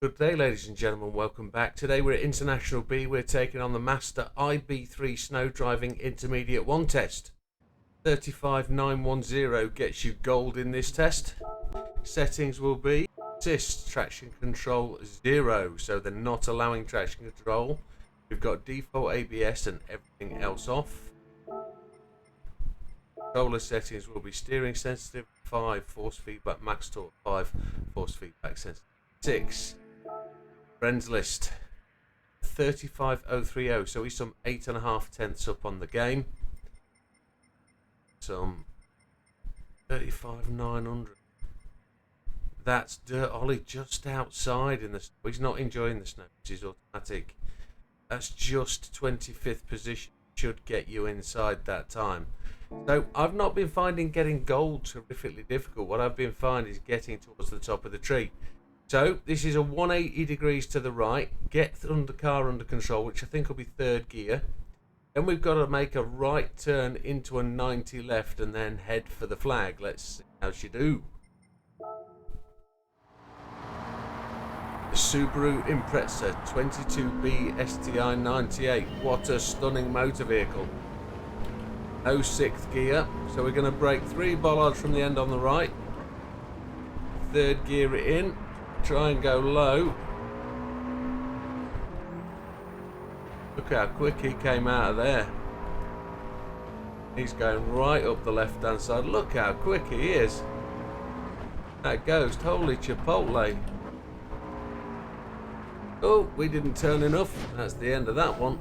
Good day, ladies and gentlemen. Welcome back. Today we're at International B. We're taking on the Master IB3 Snow Driving Intermediate 1 test. 35910 gets you gold in this test. Settings will be assist traction control 0, so they're not allowing traction control. We've got default ABS and everything else off. Controller settings will be steering sensitive 5, force feedback max torque 5, force feedback sensitive 6. Friends list 35030, so he's some 8.5 tenths up on the game. Some 35900. That's Dirt Ollie just outside in the snow. He's not enjoying the snow, which is automatic. That's just 25th position. Should get you inside that time. So I've not been finding getting gold terrifically difficult. What I've been finding is getting towards the top of the tree. So this is a 180 degrees to the right. Get the car under control, which I think will be third gear. Then we've got to make a right turn into a 90 left and then head for the flag. Let's see how she do. The Subaru Impreza 22B STI 98. What a stunning motor vehicle. No 6th gear, so we're going to break 3 bollards from the end on the right. Third gear it in. Try and go low. Look how quick he came out of there. He's going right up the left hand side. Look how quick he is. That ghost, holy chipotle. Oh, we didn't turn enough. That's the end of that one.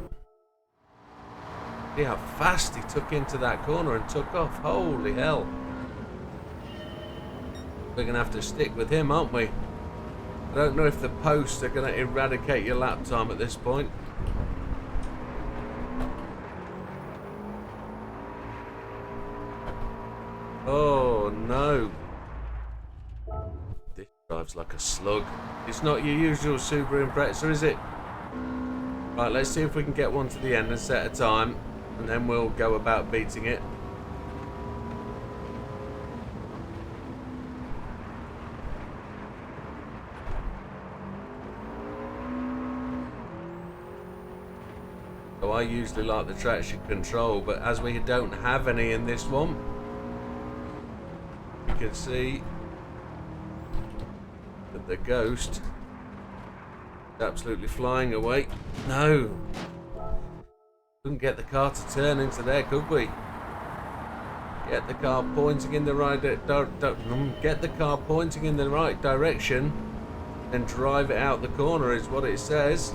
See how fast he took into that corner and took off. Holy hell. We're going to have to stick with him, aren't we? I don't know if the posts are going to eradicate your lap time at this point. Oh no. This drives like a slug. It's not your usual Subaru Impreza, is it? Right, let's see if we can get one to the end and set a time, and then we'll go about beating it. So I usually like the traction control, but as we don't have any in this one, you can see that the ghost is absolutely flying away. No, couldn't get the car to turn into there, could we? Get the car pointing in the right direction and drive it out the corner is what it says.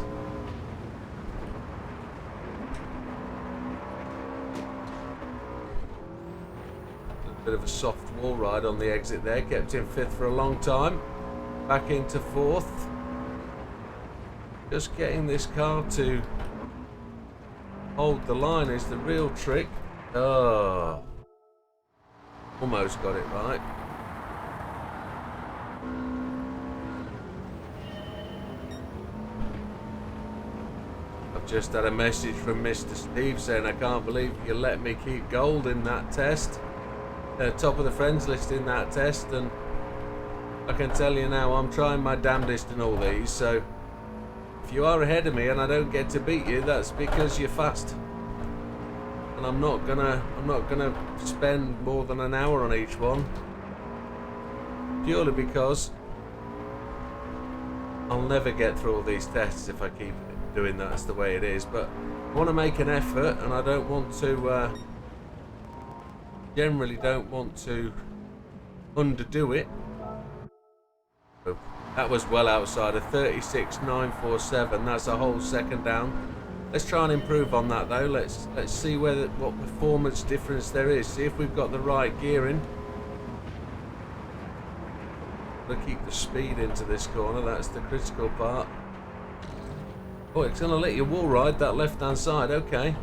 Bit of a soft wall ride on the exit there, kept in 5th for a long time, back into 4th. Just getting this car to hold the line is the real trick. Oh, almost got it right. I've just had a message from Mr. Steve saying I can't believe you let me keep gold in that test. Top of the friends list in that test, and I can tell you now I'm trying my damnedest in all these, so if you are ahead of me and I don't get to beat you, that's because you're fast, and I'm not gonna spend more than an hour on each one, purely because I'll never get through all these tests if I keep doing that. That's the way it is, but I want to make an effort, and I don't want to generally don't want to underdo it. So that was well outside of 36.947. That's a whole second down. Let's try and improve on that though. Let's see what performance difference there is. See if we've got the right gearing. We'll keep the speed into this corner. That's the critical part. Oh, it's going to let you wall ride that left hand side. Okay.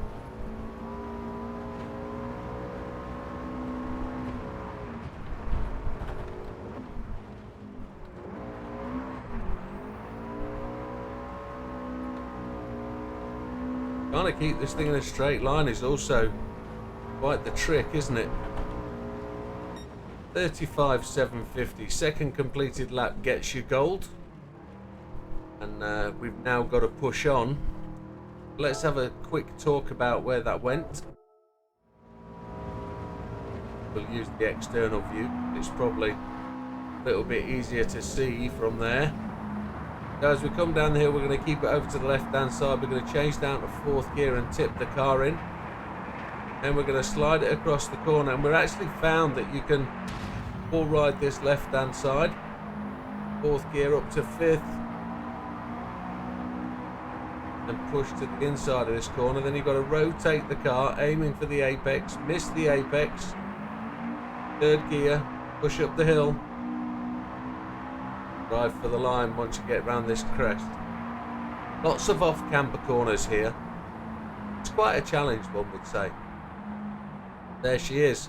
Trying to keep this thing in a straight line is also quite the trick, isn't it? 35.750. Second completed lap gets you gold. and we've now got to push on. Let's have a quick talk about where that went. We'll use the external view. It's probably a little bit easier to see from there. So as we come down the hill, we're going to keep it over to the left hand side. We're going to change down to 4th gear and tip the car in. And we're going to slide it across the corner, and we've actually found that you can wall ride this left hand side. 4th gear up to 5th and push to the inside of this corner. Then you've got to rotate the car, aiming for the apex, miss the apex. 3rd gear, push up the hill, drive for the line once you get around this crest. Lots of off camber corners here. It's quite a challenge, one would say. There she is,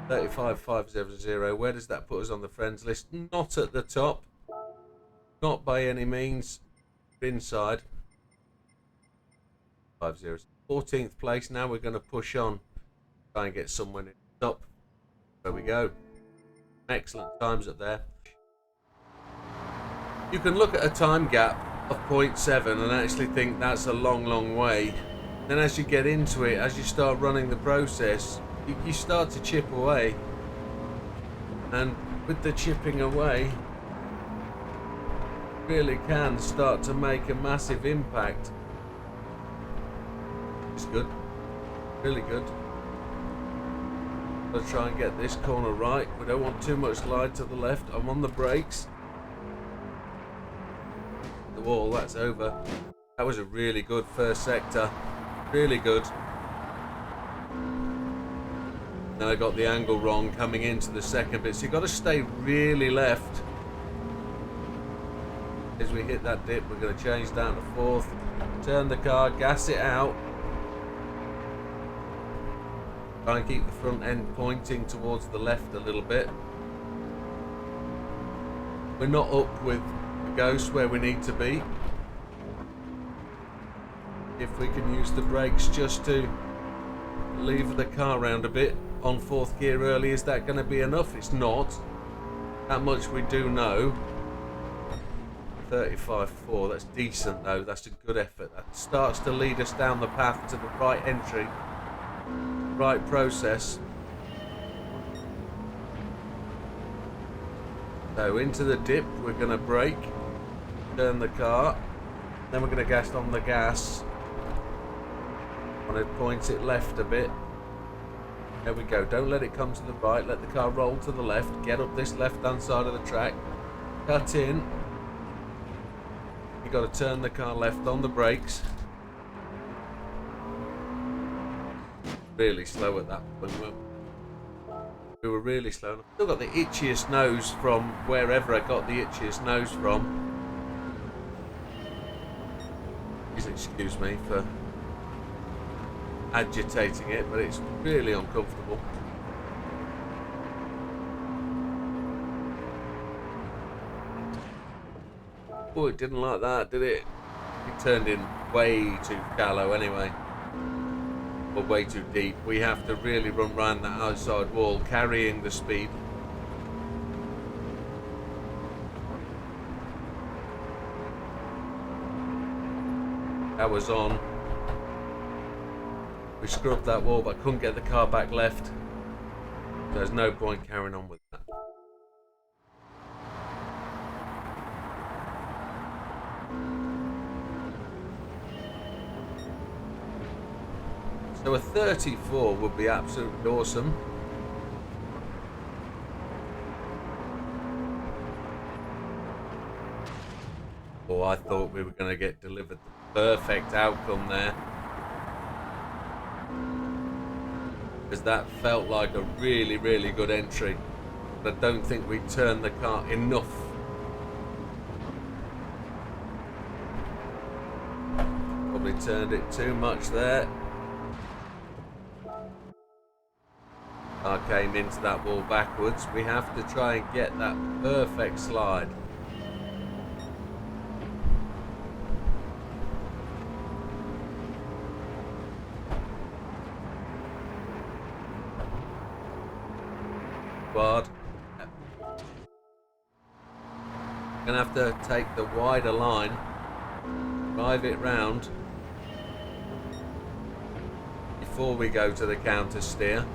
35500. Where does that put us on the friends list? Not at the top, not by any means. Inside 50, 14th place. Now we're going to push on, try and get someone in the top. There we go. Excellent times up there. You can look at a time gap of 0.7 and actually think that's a long way. Then as you get into it, as you start running the process, you start to chip away. And with the chipping away, really can start to make a massive impact. It's good. Really good. Let's try and get this corner right. We don't want too much slide to the left. I'm on the brakes. The wall, that's over. That was a really good first sector. Really good. Then I got the angle wrong coming into the second bit. So you've got to stay really left. As we hit that dip, we're going to change down to 4th. Turn the car, gas it out. Try and keep the front end pointing towards the left a little bit. We're not up with the Ghost where we need to be. If we can use the brakes just to lever the car around a bit on 4th gear early, is that going to be enough? It's not. That much we do know. 35.4, that's decent though. That's a good effort. That starts to lead us down the path to the right entry. Right process. So into the dip, we're going to brake, turn the car, then we're going to gas on the gas. Want to point it left a bit. There we go. Don't let it come to the right. Let the car roll to the left. Get up this left hand side of the track. Cut in. You've got to turn the car left on the brakes. Really slow at that point. We were really slow. I've still got the itchiest nose from wherever I got the itchiest nose from. Please excuse me for agitating it, but it's really uncomfortable. Oh, it didn't like that, did it? It turned in way too shallow anyway. Or way too deep. We have to really run round that outside wall, carrying the speed. That was on. We scrubbed that wall, but I couldn't get the car back left. There's no point carrying on with that. So a 34 would be absolutely awesome. Oh, I thought we were going to get delivered the perfect outcome there. Because that felt like a really, really good entry. But I don't think we turned the car enough. Probably turned it too much there. I came into that wall backwards. We have to try and get that perfect slide. Quad. Gonna have to take the wider line. drive it round before we go to the counter steer.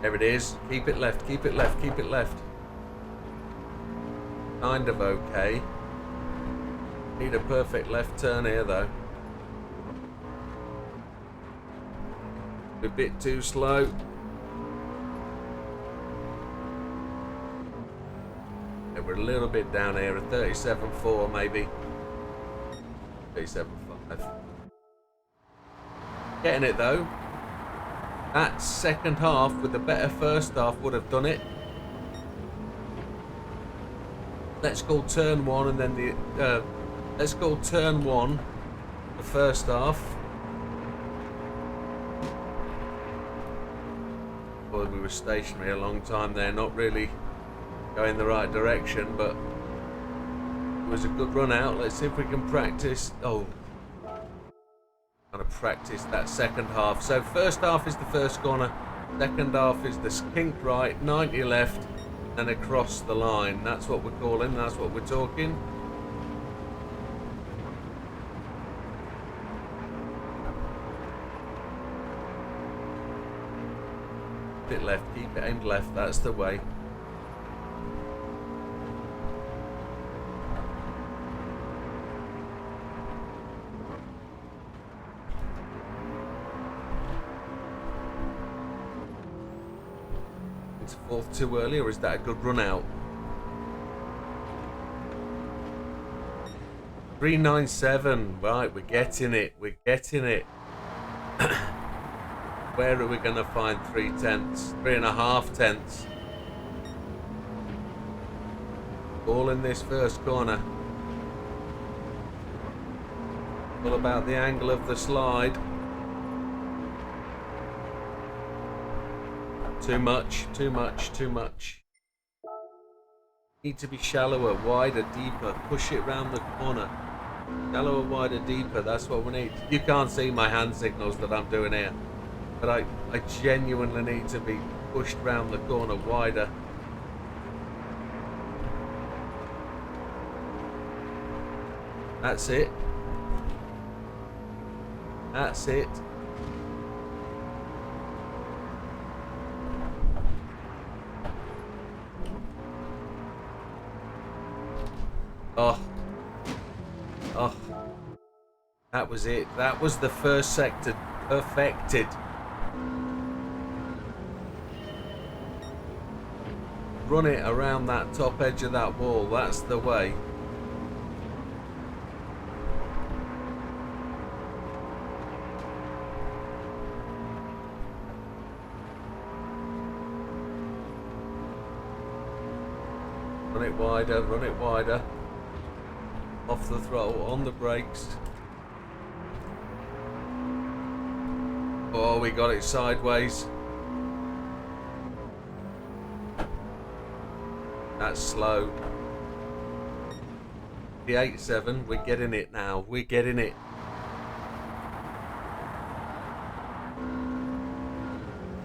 There it is. Keep it left, keep it left, keep it left. Kind of okay. Need a perfect left turn here though. A bit too slow. Yeah, we're a little bit down here, a 37.4 maybe. 37.5. Getting it though. That second half with the better first half would have done it. Let's call turn one and then the let's call turn one the first half. Well, we were stationary a long time there, not really going the right direction, but it was a good run out. Let's see if we can practice. Oh, kind of practice that second half. So first half is the first corner, second half is the kink right, 90 left, and across the line. That's what we're calling, that's what we're talking. Bit left, keep it aimed left, that's the way. It's fourth too early, or is that a good run out? 397, right, we're getting it, we're getting it. Where are we going to find 3/10? 3.5 tenths. All in this first corner. All about the angle of the slide. Too much, too much, too much. Need to be shallower, wider, deeper. Push it round the corner. Shallower, wider, deeper. That's what we need. You can't see my hand signals that I'm doing here. But I genuinely need to be pushed round the corner wider. That's it. That's it. Oh. Oh. That was it. That was the first sector perfected. Run it around that top edge of that wall. That's the way. Run it wider, run it wider. Off the throttle, on the brakes. Oh, we got it sideways. That's slow. The 8.7, we're getting it now. We're getting it.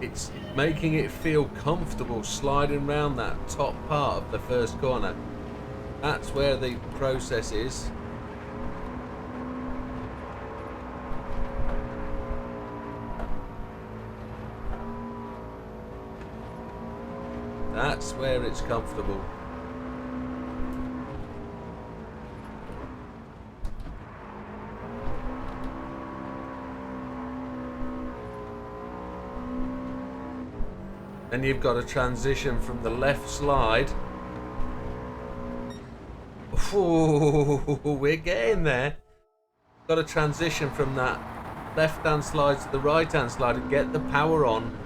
It's making it feel comfortable sliding around that top part of the first corner. That's where the process is. That's where it's comfortable. And you've got a transition from the left slide. Ooh, we're getting there. Got a transition from that left-hand slide to the right-hand slide and get the power on.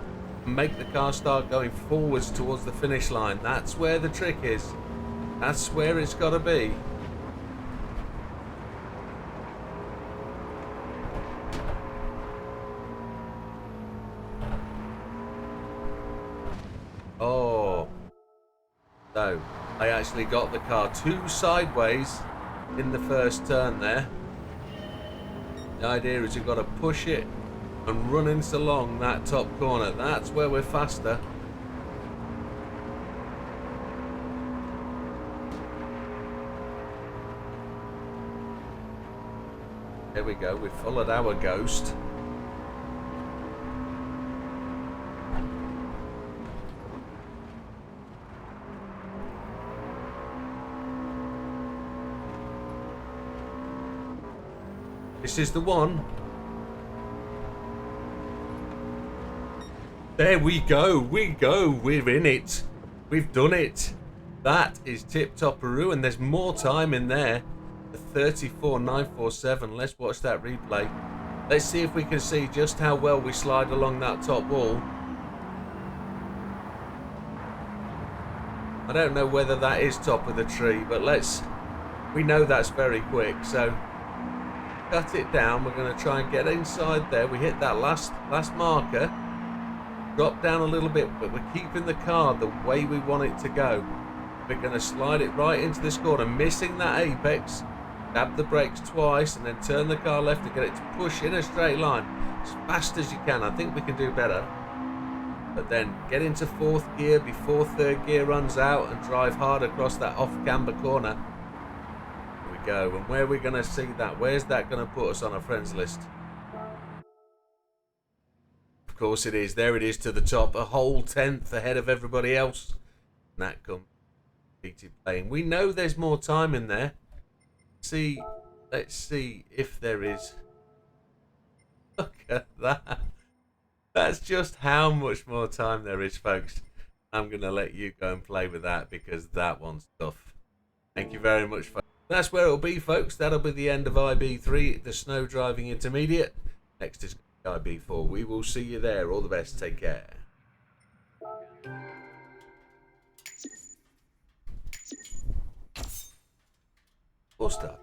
Make the car start going forwards towards the finish line. That's where the trick is. That's where it's got to be. Oh. So, I actually got the car too sideways in the first turn there. The idea is you've got to push it and run into along that top corner. That's where we're faster. There we go. We've followed our ghost. This is the one. There we go. We're in it. We've done it. That is Tip Top Peru, and there's more time in there. The 34.947. Let's watch that replay. Let's see if we can see just how well we slide along that top wall. I don't know whether that is top of the tree, but we know that's very quick, so cut it down. We're going to try and get inside there. We hit that last marker. Drop down a little bit, but we're keeping the car the way we want it to go. We're going to slide it right into this corner, missing that apex. Tap the brakes twice and then turn the car left to get it to push in a straight line as fast as you can. I think we can do better. But then get into fourth gear before third gear runs out and drive hard across that off-camber corner. Here we go. And where are we going to see that? Where's that going to put us on our friends list? Of course it is. There it is to the top. A whole 10th ahead of everybody else. And that comes GT playing. We know there's more time in there. Let's see if there is. Look at that. That's just how much more time there is, folks. I'm going to let you go and play with that because that one's tough. Thank you very much, folks. That's where it'll be, folks. That'll be the end of IB3, the snow driving intermediate. Next is IB4. We will see you there. All the best. Take care. We'll start.